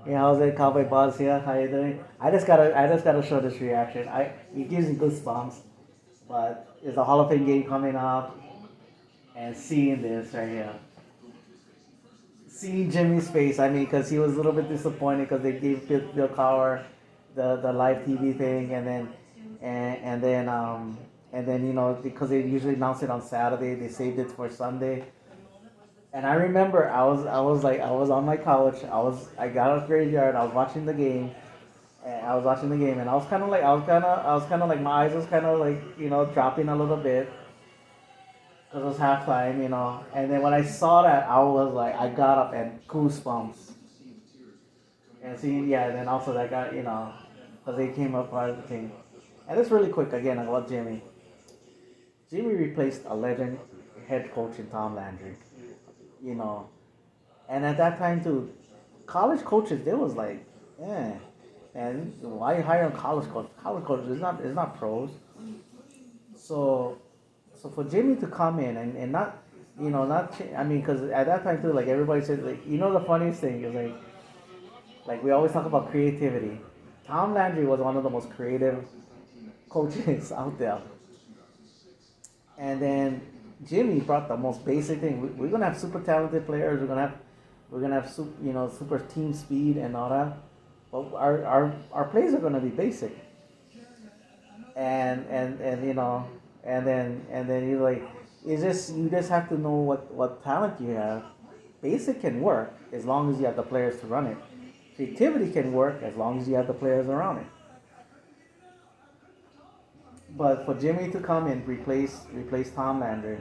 Yeah, how's it, Cowboy Buzz here? How you doing? I just gotta show this reaction. It gives me goosebumps. But it's a Hall of Fame game coming up, and seeing this right here, seeing Jimmy's face. I mean, because he was a little bit disappointed because they gave Bill Cowher the live TV thing, and then because they usually announce it on Saturday, they saved it for Sunday. And I remember I was on my couch. I got out of graveyard. I was watching the game. And I was watching the game, and I was kind of like my eyes was kind of like dropping a little bit because it was halftime. And then when I saw that, I was like, I got up and goosebumps. And see, yeah, and then also that guy, because they came up part of the thing. And it's really quick again about Jimmy. Jimmy replaced a legend head coach in Tom Landry. You know, and at that time too, college coaches they was like, eh, and why you hire a college coach? College coaches is not pros. So so for Jimmy to come in and not I mean because at that time too like everybody said like the funniest thing is like we always talk about creativity. Tom Landry was one of the most creative coaches out there, and then Jimmy brought the most basic thing. We're gonna have super talented players. We're gonna have super team speed and all that. But our plays are gonna be basic. And and then you like it's just you just have to know what talent you have. Basic can work as long as you have the players to run it. Creativity can work as long as you have the players around it. But for Jimmy to come and replace Tom Landry,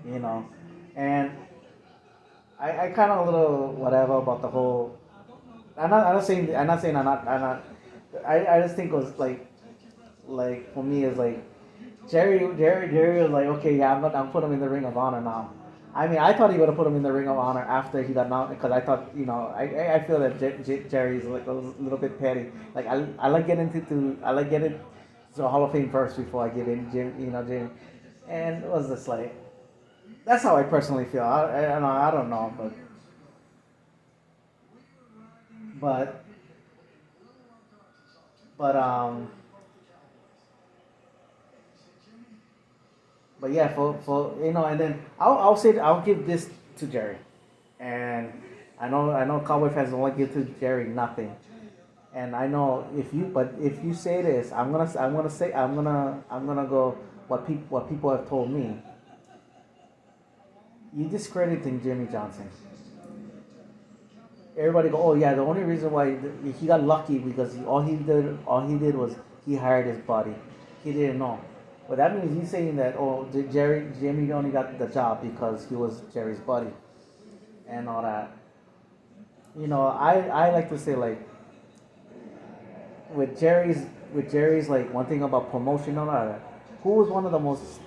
you know, and I kind of a little whatever about the whole. I'm not saying I'm not. I just think it was like for me it's like Jerry was like, okay, yeah, I'm put him in the Ring of Honor now. I mean, I thought he would have put him in the Ring of Honor after he got out because I thought, I feel that Jerry's like a little bit petty. Like I like getting to the Hall of Fame first before I get in Jim, and it was just like that's how I personally feel. I don't know, but but but yeah, for and then I'll give this to Jerry, and I know Cowboy fans don't like give to Jerry nothing, and I know if you say this, I'm gonna go what people have told me. You discrediting Jimmy Johnson. Everybody go, oh yeah, the only reason why he got lucky because all he did was he hired his buddy. He didn't know. But that means he's saying that Jimmy only got the job because he was Jerry's buddy and all that. I like to say like with Jerry's like one thing about promotion and all that. Who was one of the most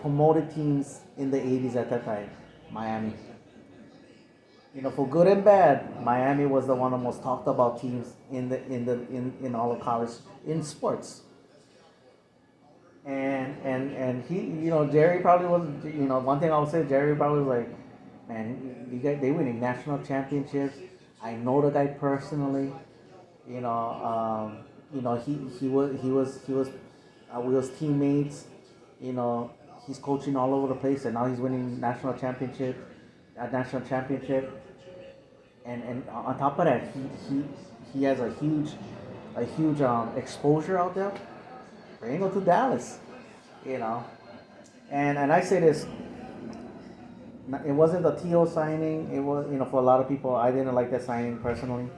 promoted teams in the '80s at that time? Miami. For good and bad, Miami was the one of the most talked about teams in all of college in sports. And he, Jerry probably was, one thing I would say, Jerry probably was like, man, they winning national championships. I know the guy personally. You know, we was teammates. You know, he's coaching all over the place, and now he's winning national championship. And on top of that, he has a huge exposure out there. Bring him to Dallas, you know. And I say this, it wasn't the T.O. signing. It was, for a lot of people, I didn't like that signing personally.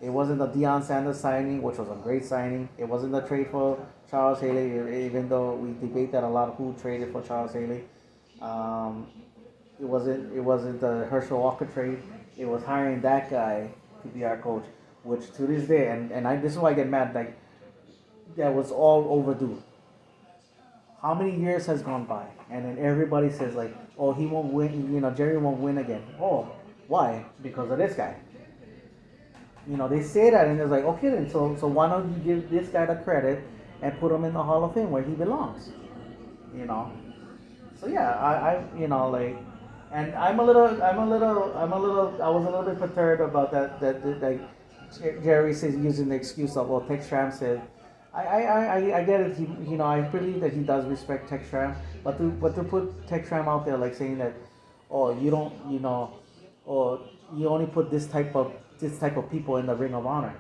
It wasn't the Deion Sanders signing, which was a great signing. It wasn't the trade for Charles Haley, even though we debate that a lot who traded for Charles Haley. Um, it wasn't the Herschel Walker trade. It was hiring that guy to be our coach, which to this day, this is why I get mad. Like that was all overdue. How many years has gone by, and then everybody says like, oh, he won't win. Jerry won't win again. Oh, why? Because of this guy. They say that, and it's like, okay, then so why don't you give this guy the credit and put him in the Hall of Fame where he belongs? You know. So yeah, I like, And I was a little bit perturbed about that like Jerry says using the excuse of, well, Tex Schramm said, I get it. I believe that he does respect Tex Schramm, but to put Tex Schramm out there like saying that, oh, you don't, or you only put this type of people in the Ring of Honor.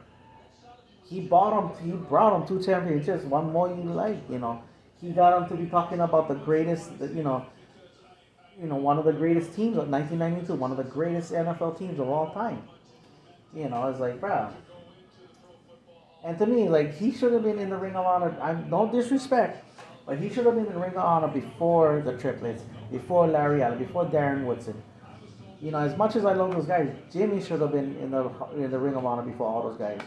He brought him two championships. One more you like. He got him to be talking about the greatest, one of the greatest teams of 1992, one of the greatest NFL teams of all time. It's like, bro. And to me, like, he should have been in the Ring of Honor. I'm no disrespect, but he should have been in the Ring of Honor before the triplets, before Larry Allen, before Darren Woodson. As much as I love those guys, Jimmy should have been in the Ring of Honor before all those guys.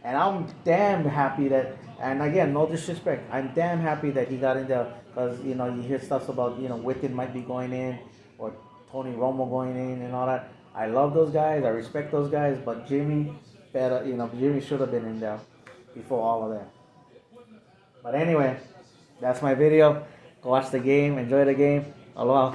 And I'm damn happy that. And again, no disrespect, I'm damn happy that he got in there because you hear stuff about Witten might be going in, or Tony Romo going in and all that. I love those guys. I respect those guys, but Jimmy better. Jimmy should have been in there before all of that. But anyway, that's my video. Go watch the game. Enjoy the game. Aloha.